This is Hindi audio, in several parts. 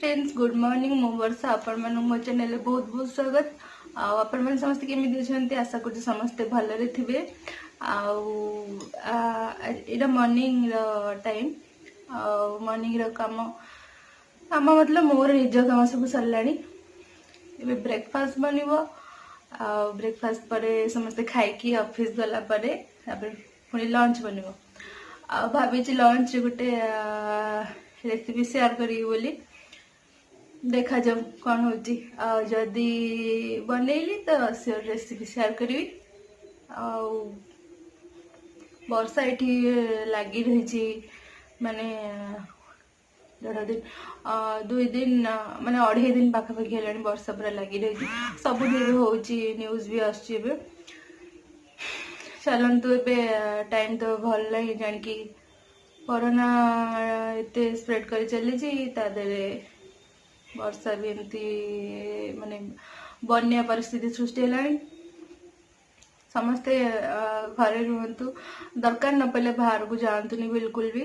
फ्रेंड्स गुड मॉर्निंग मु वर्षा आपण मन मो चैनल बहुत बहुत स्वागत आपण मन समस्त केमी अछंती आशा करछु समस्त भलरे थिबे एटा मॉर्निंग टाइम मॉर्निंग काम काम मतलब मोर निज काम सब सरलानी एबे ब्रेकफास्ट बनिबो ब्रेकफास्ट पर समस्त खाइकी ऑफिस गला पर पुणी लंच बनिबो भाभी लंच गोटे रेसिपी शेयर करी बोली देखा जाऊ कौन होती जदि बनैली तो श्योर रेसिपी शेयर करी वर्षा ये लगी रही माने 1.5 दिन 2 दिन माने 2.5 दिन पाखापाखि है वर्षा पूरा लगी रही सब न्यूज भी आसुची चलतु ए टाइम तो भल ही जानिकी कोरोना एते स्प्रेड कर चली वर्षा भी एमती माने बन्या परिस्थिति सृष्टि है समस्ते घरे रुहतु दरकार न पड़े बाहर को जातुनि बिल्कुल भी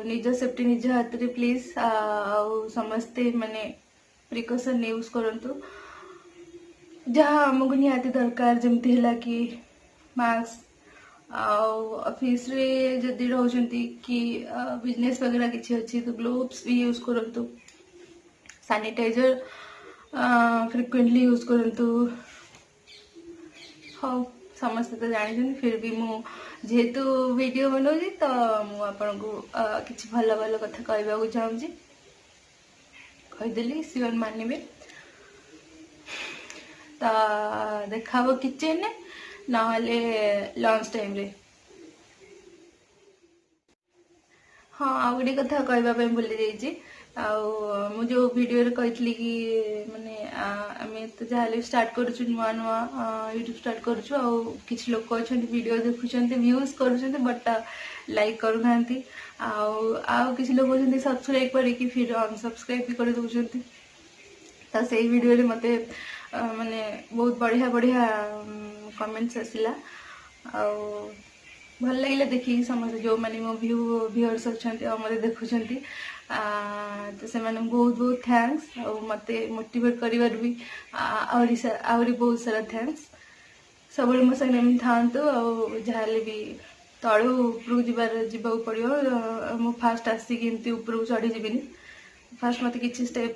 निज सेफ्टी निज हाथ रे प्लीज समस्ते माने प्रिकॉशन यूज करंतु जहाँ आमको निहाती दरकार जमती है कि मास्क ऑफिस रे जदि रहउछंती कि बिजनेस वगैरह किसी अच्छी तो ग्लोव्स भी यूज करंतु सैनिटाइजर फ्रिक्वेंटली यूज करंतु हाँ समस्त तो जानी फिर भी मु जेहेतु वीडियो बनाऊँ तो मुझे किसी भल भल कथा कहवाक चाहूँगी कहीदेली सियोर मानवे तो देखा किचन ना लंच टाइम रे हाँ आ गोटे कथा कहवाई भूली जाइए जो वीडियो रे कही कि माने आम तो जहाँ स्टार्ट करुँ नुआ नुआ यूट्यूब स्टार्ट करुँ किसी लोग अच्छा वीडियो देखुं व्यूज कर बट लाइक करना किसी लोग सब्सक्राइब करके फिर अनसब्सक्राइब भी कर दौरान तो से वीडियो रे मते माने बहुत बढ़िया बढ़िया कमेंट्स आसला भल लगे देखिए समस्त जो मैंने मो व्यूअर्स अच्छा मत देखुं तो से बहुत बहुत थैंक्स और मत मोटिवेट कर भी आहरी बहुत सारा थैंक्स सब मो संगे था जहाँ भी तलू उपरକୁ ଯିବାକୁ पड़ो मु फास्ट आसिक एमती उपरକୁ चढ़ी जीविनी फास्ट मत किसी स्टेप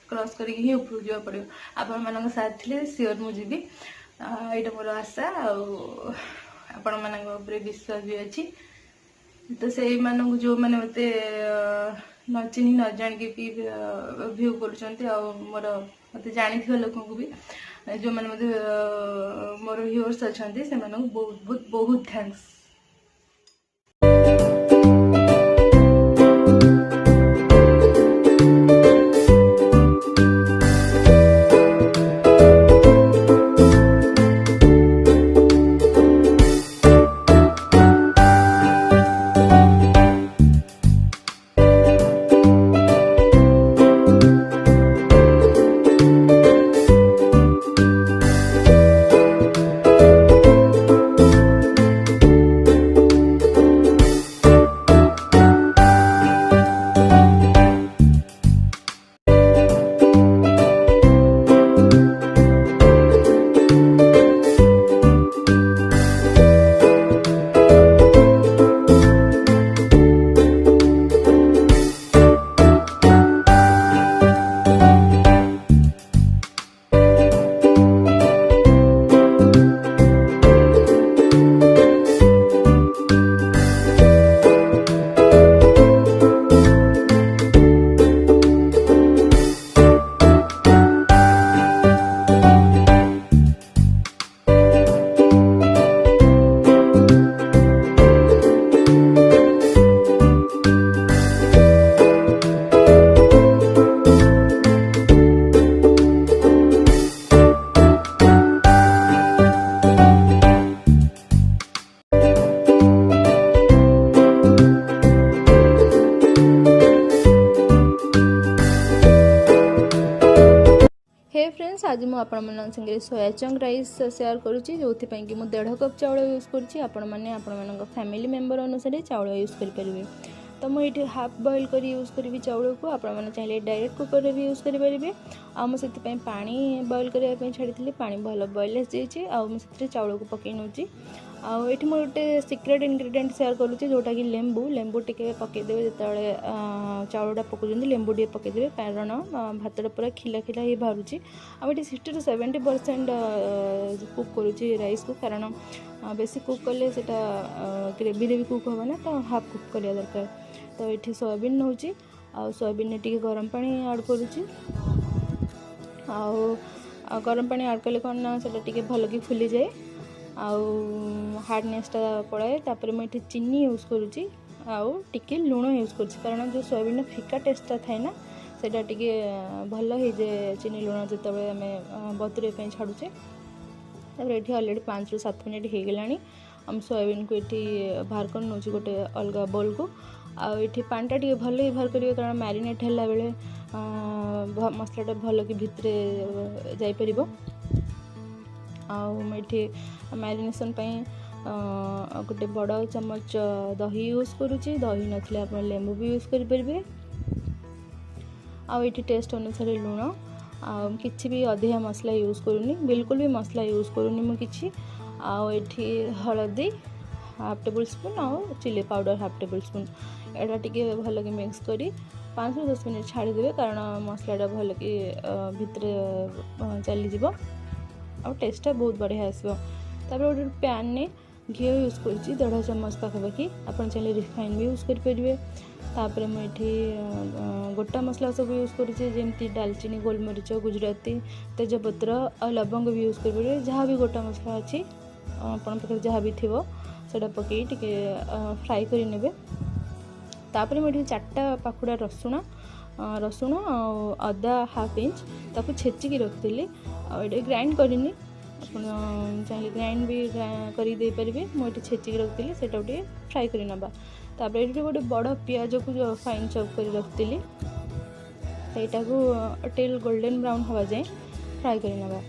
क्रॉस करके ही उपरକୁ ଯିବାକୁ पड़ो आपण मान साथ थे सियोर मुझे यहाँ मोर आशा आपण मान विश्वास भी अच्छी तो से मानू जो मैंने मत न चिन्ह न जान के भी व्यू कर मोर मत जानी लोक भी जो मैंने मत मोर व्यूअर्स अच्छा से बहुत बहुत बहुत थैंक्स। फ्रेंड्स आज मुझे सोया चंक राइस शेयर करुँची जो कि 1.5 कप चाउल यूज करुँची आपण मैंने फैमिली मेंबर अनुसार चाउल यूज करेंगे। तो मुझे हाफ बॉइल कर यूज करी चाउल को, आपण मैंने चाहिए डायरेक्ट कुकर भी यूज करेंगे। आमुझे पानी बॉइल करने छाड़ी पानी भल बॉइल आसी मुझे चाउल को पकई नौची। आठ मुझे गोटे सिक्रेट इनग्रेडिएंट शेयर करुँची जोटा कि लेंबू टिके पकईदेवे जो चाउलटा पकाउं लेंबू टे पकईदेवे कारण भातटा पूरा खिला खिला ही बाहर। आम 60 to 70% कुक करुँची राइस को, कारण बेसी कुक कले सेटा ग्रेवी भी कुक होगा ना, तो हाफ कुक करवा दरकार। तो ये सोयाबीन नौ सोयाबीन टे गरम पानी ऐड करुँची। गरम पानी ऐड कले कौन ना से भल कि फुली जाए हार्डनेसटा पड़ाए। तापर मुझे चीनी यूज करुँची टिके लुण यूज करुँची, कारण जो सोयाबीन फिका टेस्टा थाए ना सेटा टिके भल हो जाए चीनी लुण जो आम बतुरे छाड़ुचे। ये अलरेडी 5 ରୁ 7 मिनट हो गलानी। हम सोयाबीन को ये बाहर कर नौ गोटे अलग बोल को। आठी पानीटा टे भल ही बाहर करेंगे, कारण मैरिनेट है बेले मसलाटा भल कि भितर जापर। आठी मैरिनेशन गोटे बड़ चमच दही यूज करुँची, दही नथिले आप लेंबू भी यूज करेंगे। आठी टेस्ट अनुसार लुण किसी भी अधिका मसला यूज करूनी, बिल्कुल भी मसला यूज करूनी मुझे। आठी हलदी हाफ टेबल स्पून और chilli powder half tablespoon एटा टिके भल कि मिक्स करी 5 ରୁ 10 मिनट छाड़ीदेवे, कारण मसलाटा भल कि भितर चलीज और टेस्टा बहुत बढ़िया आसो। गोटे पैन ने घी यूज कर 1.5 चम्मच पाखापाखि, आप चाहिए रिफाइन भी यूज करेंगे। तापर मुझे गोटा मसला सब यूज करुचे, जमी डालचीनी, गोलमरीच, गुजराती, तेजपत्र और लवंग भी यूज करेंगे। जहाँ भी गोटा मसला अच्छी आपण पाखे जहाँ भी थी से पकई टे फ्राए करे। तापर मुझे 4टा पाखुड़ा रसुण अदा हाफ इंच ताको छेचिकी रखी ये ग्राइंड करनी, आप चाहिए ग्राइंड भी करेंगे। मुझे छेचिकी रखी से फ्राए कर नवा। तापर ये गोटे बड़ पियाज को जो फाइन चॉप कर रखी सहीटा को टिल गोल्डन ब्राउन हवा जाए फ्राए कर नवा।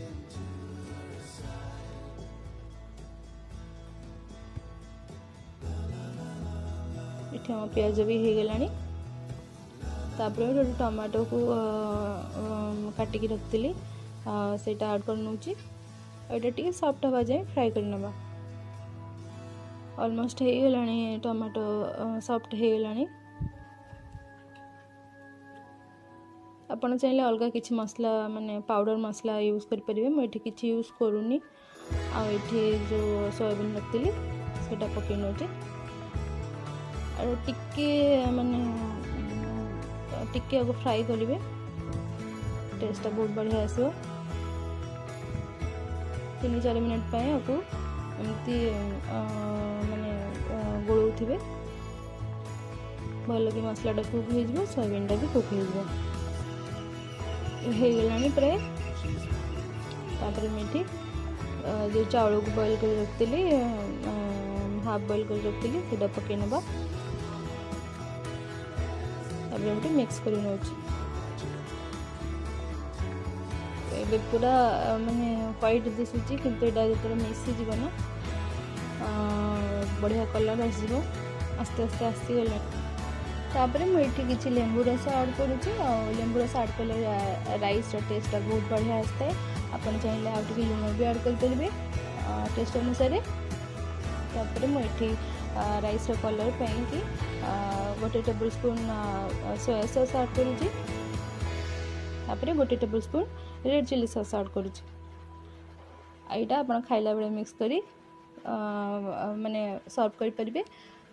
ये हम पियाज भी हो गलानी। तापर गोटे टमाटो को काटिकी रखी सेटा ऐड कर नौची, यहाँ टे सॉफ्ट हवा जाए फ्राए कर नवा। ऑलमोस्ट हो गलानी, टमाटो सॉफ्ट हो गलानी। आपन चाहिए अलग किसी मसला माने पाउडर मसला यूज करेंगे, मुझे किसी यूज करूनी। आठी जो सोयाबीन रखी से पकई नौचे टिके माने टिके आगे फ्राए करेंगे, टेस्टा बहुत बढ़िया आसो। 3-4 मिनट आपको एमती माने गोलौथिबे भल कि मसलाटा कुक हो सोयाबीनटा भी कुक हो गलानी प्राय। तापर मुझे जो चाउल को बॉइल कर रखी हाफ बॉइल कर रखी से पकई नवा। तापर मिक्स कर नौ पूरा माने व्हाइट दिशुची, किंतु एटा जो मिसीज ना बढ़िया कलर आसो आस्ते आस्ते आसीगला। तापर मुझे किसी लेंबू रस ऐड करुँची, लेंबू रस ऐड कले राइस टेस्टा बहुत बढ़िया आसता है। आपन चाहिए आउ टे लुण भी ऐड करेंगे टेस्ट अनुसार। तापर मुझे राइस कलर कि गोटे tablespoon soya sauce add करुँची, तापर गोटे tablespoon red chilli sauce add करुँची। यहाँ आप खाइला बेले मिक्स करी माने सर्व करेंगे।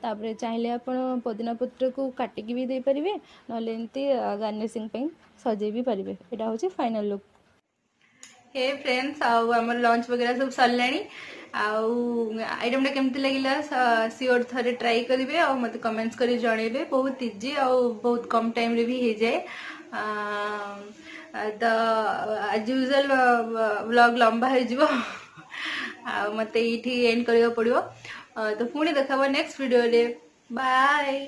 तापर चाहिए आप पुदीना पत्र को काटिकी भी दे पारे, नले एमती गार्निशिंग सजे भी पारे। यहाँ हूँ फाइनल लुक। हे फ्रेंड्स आमर लंच वगैरह सब सरलाणी। आइटम केमती लगिला सियोर थरे ट्राई करेंगे और मत कमेंट्स कर जनइबे। बहुत इजी और बहुत कम टाइम रे भी हो जाए। तो एज यूजुअल व्लॉग लंबा हो मत ये एंड करने पड़ो। तो पुणी देखा नेक्स्ट वीडियो रे। बाय।